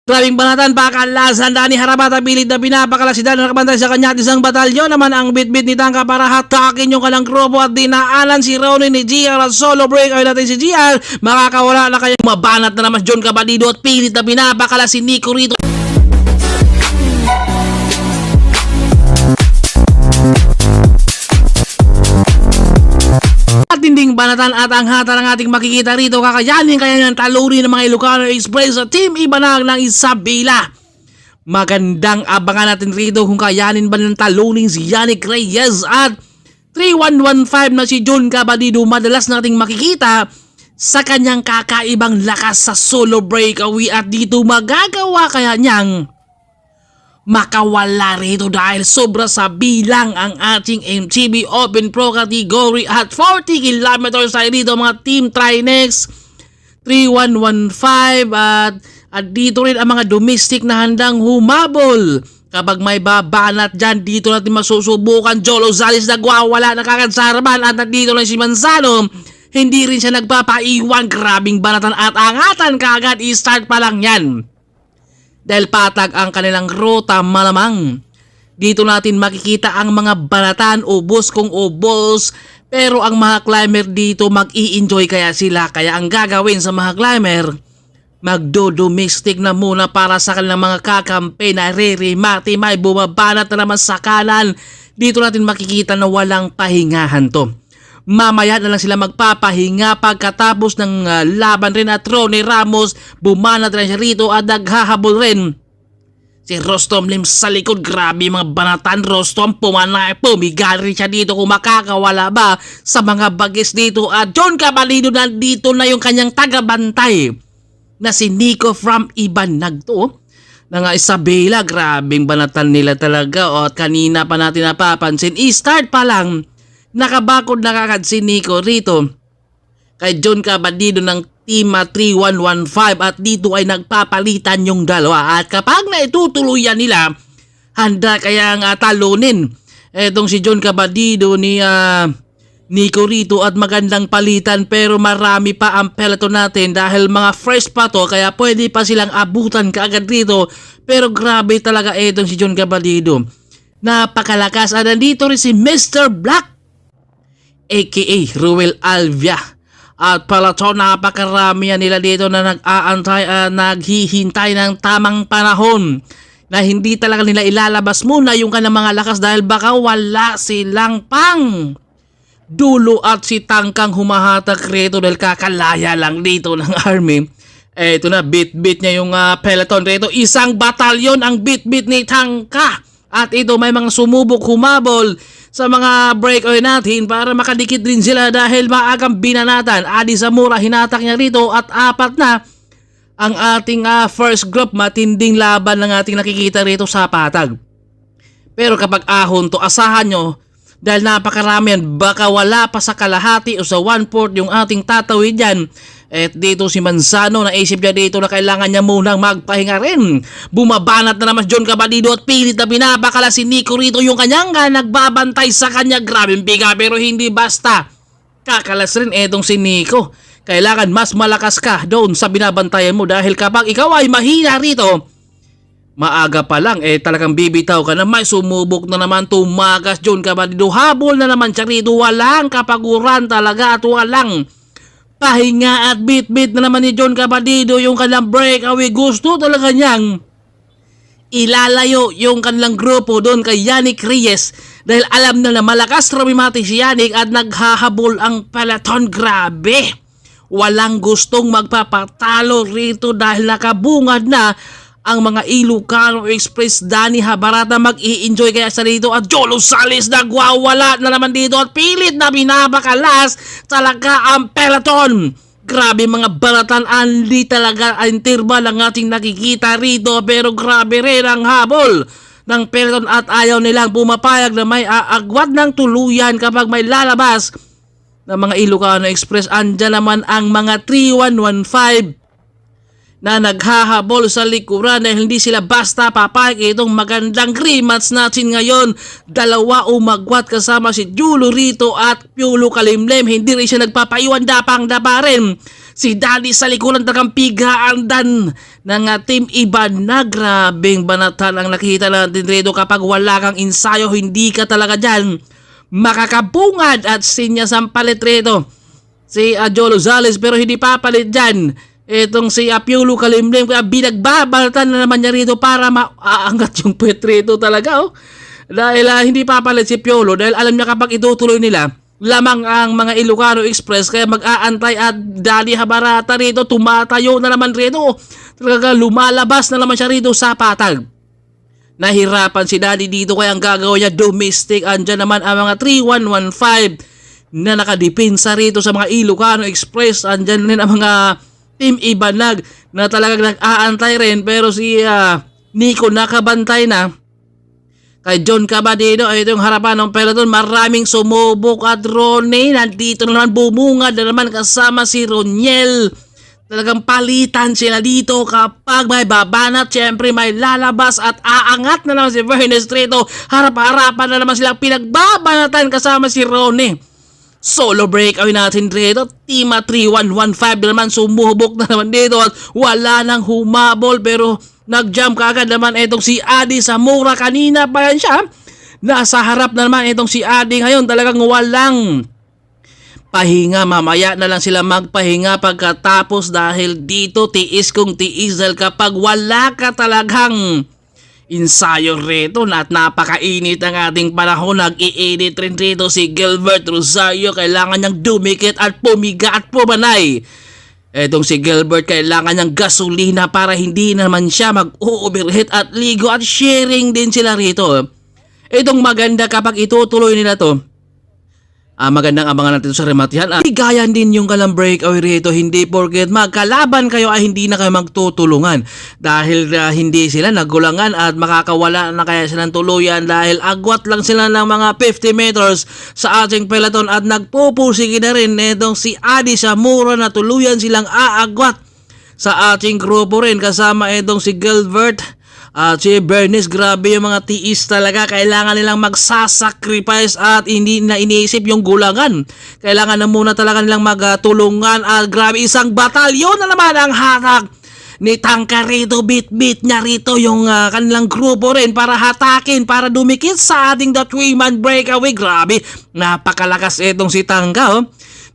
Grabing banatan, pakalasan Dani Harabata, pilit na pinapakalasidad na nakabantay sa kanya at isang batalyon naman ang bitbit ni Tangka para hatakin yung kalang grupo at dinaanan si Ronin ni GR at solo break ay natin si GR. Makakawala na kaya mabanat na naman John Cabalido at pilit na pinapakala si Nico rito. At tinding banatan at ang hata ng ating makikita rito, kakayanin kaya ng talunin ng mga Ilocano Express sa Team Ibanag ng Isabela. Magandang abangan natin rito kung kayanin ba ng talunin si Yannick Reyes at 3115 na si John Cabalido. Madalas nating makikita sa kanyang kakaibang lakas sa solo breakaway at dito magagawa kaya niyang makawala rito dahil sobra sa bilang ang ating MTB Open Pro category at 40 kilometers tayo dito mga Team Trinex 3115 at dito rin ang mga domestic na handang humabol. Kapag may babanat dyan, dito natin masusubukan. Jolo Zales nagwawala na kagad sa harapan at nandito lang si Manzano. Hindi rin siya nagpapaiwan. Grabing banatan at angatan kagad. I-start pa lang yan. Dahil patag ang kanilang ruta malamang. Dito natin makikita ang mga banatan, ubos kung ubos. Pero ang mga climber dito mag-i-enjoy kaya sila. Kaya ang gagawin sa mga climber, magdo-domestic na muna para sa kanilang mga kakampi na re-remati. May bumabanat na naman sa kanan. Dito natin makikita na walang pahingahan to. Mamaya na lang sila magpapahinga pagkatapos ng laban rin at Ronnie Ramos. Bumanat rin siya rito at naghahabol rin si Rostom Lim sa likod. Grabe mga banatan. Rostom pumigal rin siya dito kung makakawala ba sa mga bagis dito. At John Cabalido nandito na yung kanyang tagabantay na si Nico from Ibanag to ng Isabela. Grabing banatan nila talaga. O, at kanina pa natin napapansin, i-start pa lang nakabakod na kagad si Nico rito kay John Cabalido ng Team 3115 at dito ay nagpapalitan yung dalawa. At kapag naitutuluyan nila, handa kaya nga talunin etong si John Cabalido ni Nico rito at magandang palitan. Pero marami pa ang peloton natin dahil mga fresh pa to kaya pwede pa silang abutan kaagad rito. Pero grabe talaga etong si John Cabalido, napakalakas. At nandito rin si Mr. Black aka Ruel Alvia at peloton. Napakarami nila dito na nag-aantay at naghihintay ng tamang panahon na hindi talaga nila ilalabas muna yung kanilang mga lakas dahil baka wala silang pang dulo. At si Tangkang humahatak rito dahil kakalaya lang dito ng army. Eto na, bit-bit niya yung peloton rito. Isang batalyon ang bit-bit ni Tangka. At ito may mga sumubok humabol sa mga breakaway natin para makadikit din sila dahil maagang binanatan. Adi Zamora hinatak niya rito at apat na ang ating first group. Matinding laban ng ating nakikita rito sa patag. Pero kapag ahon to, asahan nyo dahil napakarami yan, baka wala pa sa kalahati o sa 1/4 yung ating tatawid dyan. At dito si Manzano, naisip niya dito na kailangan niya munang magpahinga rin. Bumabanat na naman John Cabalido at pilit na pinapakala si Nico rito yung kanyang nagbabantay sa kanya. Grabing biga pero hindi basta kakalas rin etong si Nico. Kailangan mas malakas ka doon sa binabantayan mo dahil kapag ikaw ay mahina rito, maaga pa lang talagang bibitaw ka na. May sumubok na naman, tumagas John Cabalido, habol na naman siya rito. Walang kapaguran talaga at walang pahinga at bit-bit na naman ni John Cabalido yung kanilang breakaway. Gusto talaga niyang ilalayo yung kanilang grupo doon kay Yannick Reyes dahil alam na malakas rumimati si Yannick at naghahabol ang peloton. Grabe, walang gustong magpapatalo rito dahil nakabungad na ang mga Ilocano Express. Dani Habarata mag-i-enjoy kaya sa dito at Jolo Zales nagwawala na naman dito at pilit na binabakalas talaga ang peloton. Grabe mga baratan, hindi talaga interval ang ating nakikita rito pero grabe rin ang habol ng peloton at ayaw nilang pumapayag na may aagwat ng tuluyan kapag may lalabas ng mga Ilocano Express. Andyan naman ang mga 3115 na naghahabol sa likuran dahil hindi sila basta papayag. Itong magandang rematch natin ngayon, dalawa umagwat kasama si Julo Rito at Piolo Kalimlem. Hindi rin siya nagpapaiwan, dapang-dapa rin si Daddy sa likuran. Talagang pigaandan ng Team Iban na grabeng banatan ang nakita natin rito. Kapag wala kang ensayo, hindi ka talaga dyan makakabungad. At sinyas ang palit rito si Jolo Zales, pero hindi papalit dyan itong si Piolo Kalimlem, kaya binagbabalatan na naman niya rito para maaangat yung puwet rito talaga. Dahil hindi papalit si Piolo dahil alam niya kapag itutuloy nila, lamang ang mga Ilocano Express, kaya mag-aantay. At Daddy Habarata rito, tumatayo na naman rito. Talaga lumalabas na naman siya rito sa patag. Nahirapan si Daddy dito, kaya ang gagawin niya domestic. Andyan naman ang mga 3115 na nakadepensa rito sa mga Ilocano Express. Andyan rin ang mga Team Ibanag na talagang nag-aantay rin, pero si Nico nakabantay na kay John Cabadino. Ito yung harapan ng peloton, maraming sumubok. At Ronnie nandito na naman, bumungad na naman kasama si Roniel. Talagang palitan sila dito kapag may babanat. Siyempre may lalabas at aangat na naman si Vernes Trito. Harap-harapan na naman silang pinagbabanatan kasama si Ronnie. Solo breakaway natin dito. Team 3115 naman, sumubok na naman dito at wala nang humabol, pero nag-jump kaagad naman itong si Adi Zamora. Kanina pa yan siya, nasa harap na naman itong si Adi. Ngayon talagang walang pahinga. Mamaya na lang sila magpahinga pagkatapos, dahil dito tiis kung tiis. Dahil kapag wala ka talagang ensayo rito at napakainit ang ating panahon, nag-iinit rin rito si Gilbert Rosario. Kailangan niyang dumikit at pumiga at pumanay. Etong si Gilbert, kailangan niyang gasolina para hindi naman siya mag-overheat at ligo, at sharing din sila rito. Itong maganda kapag itutuloy nila to, magandang abangan natin sa rematihan. Bigayan din yung kalang breakaway rito. Hindi porket magkalaban kayo ay hindi na kayo magtutulungan. Dahil hindi sila nagulangan at makakawala na kaya silang tuluyan, dahil agwat lang sila ng mga 50 meters sa ating peloton. At nagpupusigi na rin itong si Adi Zamora na tuluyan silang aagwat sa ating grupo rin. Kasama itong si Gilbert at si Bernice. Grabe yung mga tiis talaga. Kailangan nilang magsasacrifice at hindi na iniisip yung gulangan. Kailangan na muna talaga nilang magtulungan. At grabe, isang batalyon na naman ang hatak ni Tangka rito. Bit-bit niya rito yung kanilang grupo rin para hatakin, para dumikit sa ating the 3-man breakaway. Grabe, napakalakas itong si Tangka.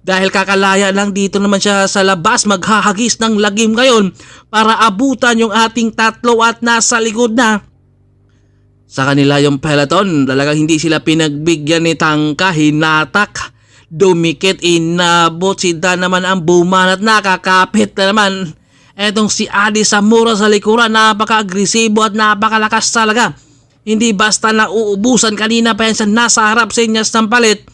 Dahil kakalaya lang, dito naman siya sa labas, maghahagis ng lagim ngayon para abutan yung ating tatlo at nasa likod na sa kanila yung peloton. Talagang hindi sila pinagbigyan ni Tangka, hinatak, dumikit, inabot. Si Dan naman ang bumanat, nakakapit na naman etong si Adi Zamora sa likuran. Napaka-agresibo at napakalakas talaga. Hindi basta na uubusan. Kanina pa yan siya nasa harap sa inyas ng palit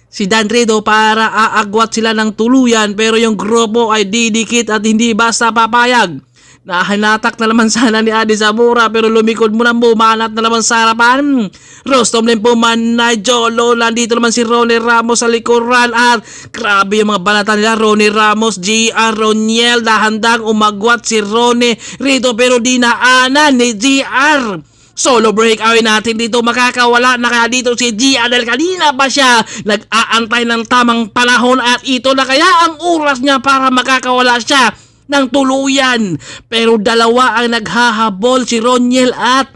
si Dan Rido para aagwat sila ng tuluyan, pero yung grupo ay didikit at hindi basta papayag. Nahinatak na naman sana ni Adi Zamora, pero lumikod mo nang bumanat na naman sa harapan. Rostom din pumanay, Jolo. Nandito naman si Ronnie Ramos sa likuran at grabe yung mga banatan nila. Ronnie Ramos, GR, Roniel, dahandang umagwat si Ronnie Rito, pero dinaanan ni GR. Solo breakaway natin dito, makakawala na kaya dito si Gia dahil kanina pa siya nag-aantay ng tamang panahon at ito na kaya ang oras niya para makakawala siya ng tuluyan. Pero dalawa ang naghahabol, si Roniel at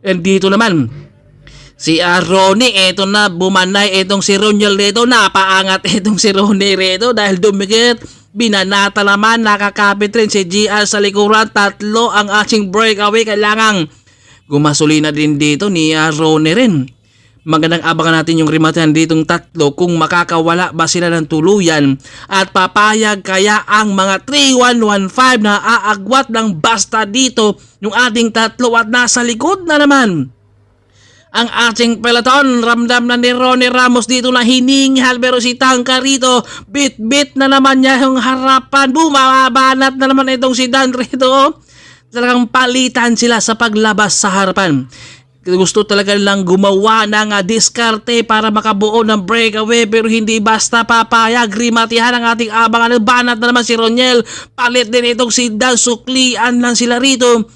dito naman si Ronnie. Eto na, bumanay itong si Roniel dito, napaangat itong si Ronnie rito dahil dumikit. Binanata naman, nakakapit rin si GR sa likuran. Tatlo ang ating breakaway, kailangang gumasolina din dito ni Ronnie rin. Magandang abangan natin yung rematihan ditong tatlo kung makakawala ba sila ng tuluyan at papayag kaya ang mga 3115 na aagwat ng basta dito yung ating tatlo at nasa likod na naman ang ating peloton. Ramdam na ni Ronnie Ramos dito na hininghal, pero si Tangka rito bit-bit na naman niya yung harapan. Bumabanat na naman itong si Dan rito. Talagang palitan sila sa paglabas sa harapan. Gusto talaga lang gumawa ng diskarte para makabuo ng breakaway pero hindi basta papayag. Rimatihan ang ating abangan. Banat na naman si Roniel. Palit din itong si Dan. Suklian lang sila rito.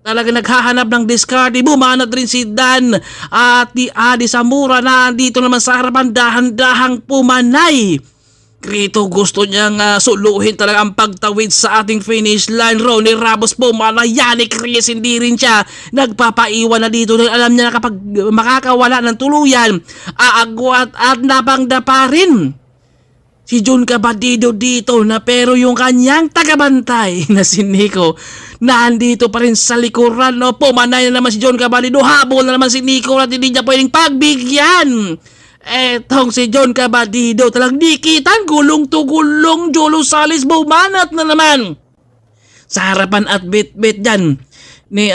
Talaga naghahanap ng diskarte. Bumanat rin si Dan at ni Adi Samura na dito naman sa harapan dahan-dahang pumanay. Rito gusto niyang suluhin talaga ang pagtawid sa ating finish line. Ronnie Ramos po, Yannick Reyes hindi rin siya nagpapaiwan na dito. Alam niya na kapag makakawala ng tuluyan, aagwat at napangdapa rin si John Cabadido dito na pero yung kanyang tagabantay na si Nico nandito pa rin sa likuran. No? Pumanay na naman si John Cabadido. Habol na naman si Nico at hindi niya pwedeng pagbigyan. Etong si John Cabadido talang dikitan, gulong to gulong. Jolo Salis bumanat na naman sa harapan at bit-bit dyan ni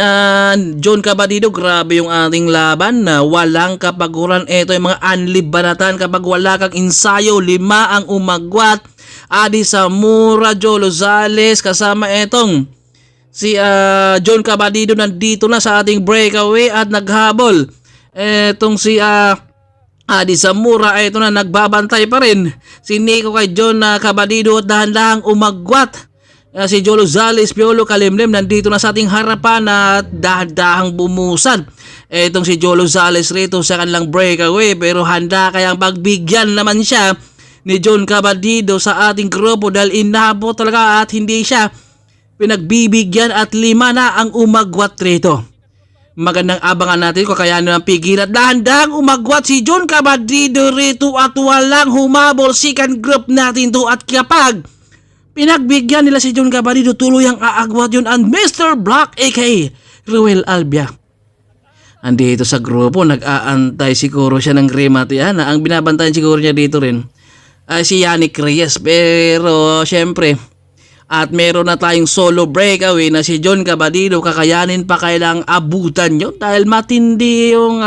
John Cabadido. Grabe yung ating laban na walang kapaguran. Ito yung mga unlib banatan kapag wala kang ensayo. 5 ang umagwat. Adi Samura, Jolo Salis kasama etong si John Cabadido nandito na sa ating breakaway at naghabol. Etong si Adi Samura, ito na nagbabantay pa rin si Nico kay John Cabadido at dahan-dahang umagwat. Si Jolo Zales, Piolo Kalimlim nandito na sa ating harapan at dahan-dahang bumusad. Itong si Jolo Zales rito sa kanilang breakaway pero handa kayang pagbigyan naman siya ni John Cabadido sa ating grupo dahil inabot talaga at hindi siya pinagbibigyan at 5 na ang umagwat rito. Magandang abangan natin kung kaya ng pigil at dahan-dahang umagwat si John Cabadido rito at walang humabol. Second group natin to at kapag pinagbigyan nila si John Cabadido tuluyang aagwat yun ang Mr. Black aka Ruel Albia. Andito sa grupo nag-aantay siguro siya ng Rimatihan. Ang binabantayan siguro niya dito rin ay si Yannick Reyes pero syempre at meron na tayong solo breakaway na si John Cabadido. Kakayanin pa kailang abutan yun dahil matindi yung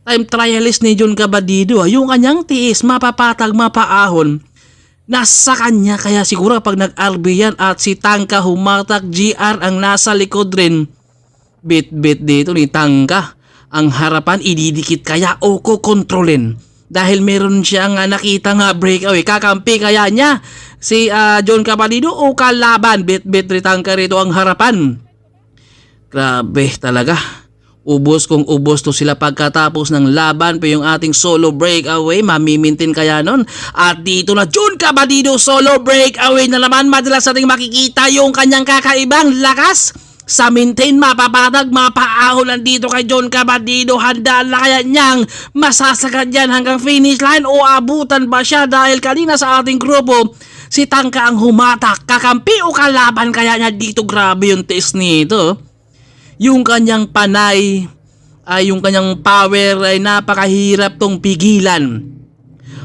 time trialist ni John Cabadido. Yung kanyang tiis, mapapatag, mapaahon, nasa kanya. Kaya siguro pag nag-RB yan at si Tangka humatak, GR ang nasa likod rin. Bit-bit dito ni Tangka. Ang harapan, ididikit kaya o kukontrolin. Dahil meron siyang nakita nga breakaway. Kakampi kaya niya si John Cabadido o kalaban. Bit-bit ritangka rito ang harapan. Grabe talaga. Ubos kung ubos to sila pagkatapos ng laban. Pa yung ating solo breakaway, mamimintin kaya nun. At dito na John Cabadido solo breakaway na naman. Madalas nating makikita yung kanyang kakaibang lakas. Sa maintain, mapapatag, mapaahon nandito kay John Cabadido. Handa na kaya niyang masasagad yan hanggang finish line o abutan ba siya dahil kanina sa ating grupo si Tangka ang humatak. Kakampi o kalaban kaya niya dito. Grabe yung test nito. Yung kanyang panay ay yung kanyang power ay napakahirap tong pigilan.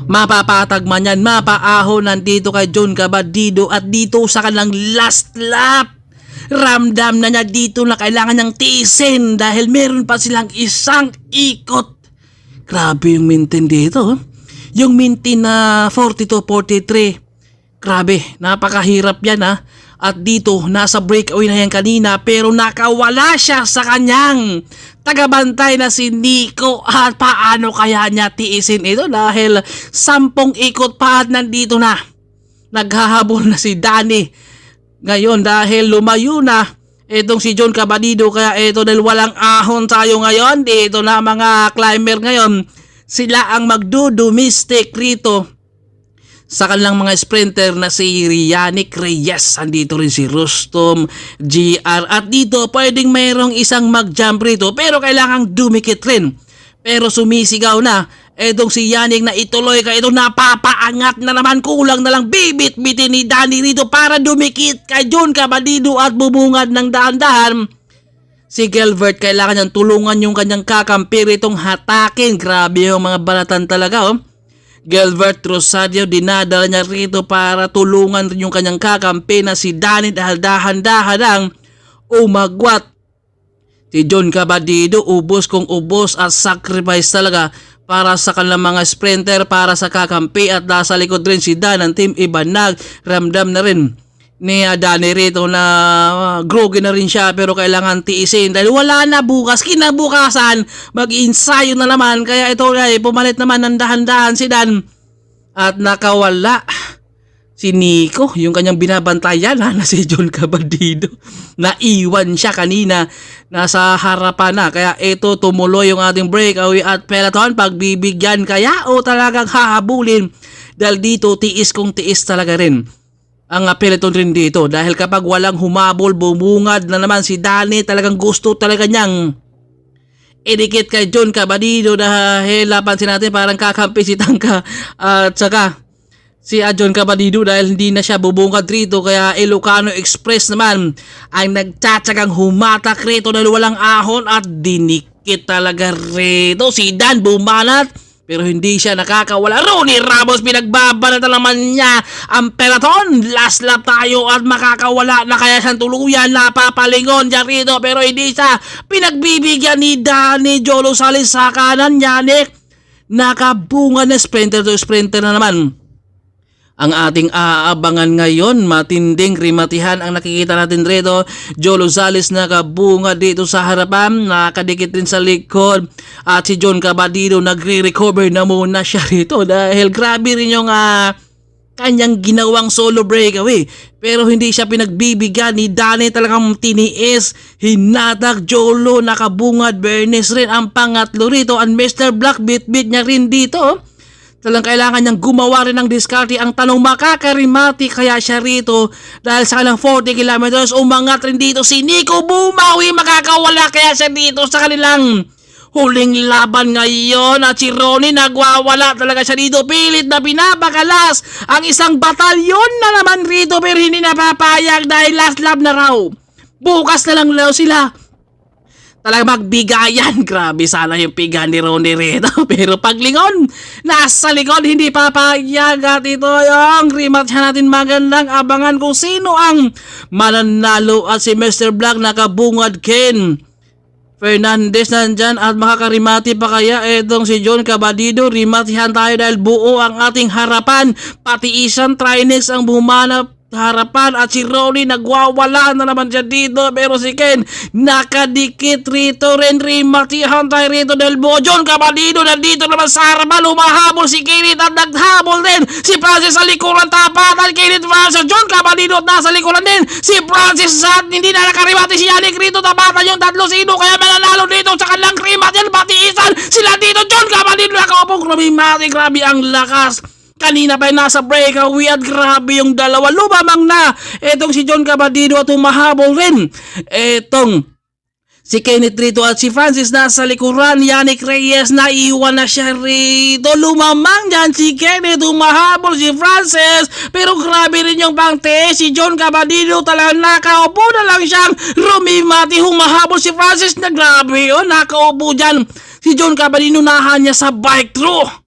Mapapatag man yan, mapaahon nandito kay John Cabadido at dito sa kanilang last lap. Ramdam na niya dito na kailangan niyang tiisin dahil meron pa silang isang ikot. Grabe yung maintain dito. Yung maintain na 42-43. Grabe, napakahirap yan ha. At dito, nasa breakaway na yan kanina pero nakawala siya sa kanyang tagabantay na si Nico. At paano kaya niya tiisin ito dahil 10 ikot pa at nandito na. Naghahabol na si Danny. Ngayon dahil lumayo na itong si John Cabadido kaya ito dahil walang ahon tayo ngayon. Dito na mga climber ngayon. Sila ang magdo-domestic rito sa kanilang mga sprinter na si Yannick Reyes. Andito rin si Rustom, GR. At dito pwedeng mayroong isang mag-jump rito pero kailangang dumikit rin. Pero sumisigaw na etong si Yannick na ituloy ka ito, napapaangat na naman, kulang na lang bibit-bitin ni Danny rito para dumikit kay John Cabadido at bubungad ng dahan-dahan. Si Gelbert kailangan niyang tulungan yung kanyang kakampi ritong hatakin. Grabe yung mga balatan talaga oh. Gelbert Rosario dinadala niya rito para tulungan rin yung kanyang kakampi na si Danny dahil dahan-dahan ang umagwat. Si John Cabadido ubos kung ubos at sacrifice talaga para sa kanilang mga sprinter, para sa kakampi at nasa likod rin si Dan ng Team Ibanag. Ramdam na rin Danny rito na groggy na rin siya pero kailangan tiisin dahil wala na bukas. Kinabukasan, mag-ensayo na naman. Kaya ito ay pumalit naman ng dahan-dahan si Dan at nakawala si Nico, yung kanyang binabantayan na si John Cabadido. Naiwan siya kanina, nasa harapan na. Kaya ito tumuloy yung ating breakaway at peloton. Pagbibigyan kaya o talagang hahabulin dahil dito tiis kung tiis talaga rin ang peloton rin dito dahil kapag walang humabol, bumungad na naman si Danny. Talagang gusto talaga niyang idikit kay John Cabadido dahil napansin natin parang kakampi si Tangka at saka si John Cabadido dahil hindi na siya bubungad rito. Kaya Ilocano Express naman ay nagtsatsagang humatak rito dahil walang ahon at dinikit talaga rito. Si Dan bumanat pero hindi siya nakakawala. Ronnie Ramos pinagbabanatan naman niya ang peloton. Last lap tayo at makakawala na kaya siyang tuluyan. Napapalingon dyan rito pero hindi siya pinagbibigyan ni Danny Jolo Salis sa kanan. Yannick nakabunga na sprinter to sprinter na naman ang ating aabangan ngayon. Matinding rimatihan ang nakikita natin rito. Jolo Salis nakabunga dito sa harapan, nakadikit din sa likod at si John Cabadido nagre-recover na muna siya rito dahil grabe rin yung kanyang ginawang solo breakaway pero hindi siya pinagbibigyan ni Danny. Talagang tiniis, hinatak. Jolo nakabungad, Bernes rin ang pangatlo rito and Mr. Black bit-bit niya rin dito. Talagang kailangan niyang gumawa rin ng diskarte. Ang tanong, makakarimati kaya siya rito dahil sa kanilang 40 kilometers. Umangat rin dito si Nico, bumawi, makakawala kaya siya dito sa kanilang huling laban ngayon. At si Ronnie nagwawala talaga siya dito. Pilit na pinapakalas ang isang batalyon na naman rito pero hindi napapayag dahil last lap na raw. Bukas na lang daw sila talaga magbigayan. Grabe sana yung piga ni Ronnie rito. Pero paglingon, nasa likod, hindi papayag. At ito yung rematch natin. Magandang abangan kung sino ang mananalo. At si Mr. Black nakabungad. Ken Fernandez nandyan at makakarimati pa kaya etong si John Cabadido. Rimatihan tayo dahil buo ang ating harapan. Pati isang Trinex ang bumanap harapan at si Ronnie nagwawala na naman dyan dito pero si Ken nakadikit rito rin. Rimatihan tayo rito dahil buo John Cabadido nandito naman sa harapan. Humahabol si Kinit at naghabol din si Francis sa likuran. Tapatan Kinit versus John Cabadido at nasa likuran din si Francis at hindi na nakarimati si Yannick rito. Tapatan yung tatlo. Sino kaya mananalo dito sa kanilang rimat yan? Batiisan sila dito. John Cabadido nakapong rimati. Grabe ang lakas. Kanina pa nasa breakaway at grabe yung dalawa. Lumamang na etong si John Cabadido at humahabol rin etong si Kenneth rito at si Francis nasa likuran. Yannick Reyes naiwan na siya rito. Lumamang dyan si Kenneth, humahabol si Francis pero grabe rin yung pangte. Si John Cabadido talagang nakaupo na lang siyang rumimati. Humahabol si Francis na grabe yun. Nakaupo dyan si John Cabadido, nahan niya sa bike through.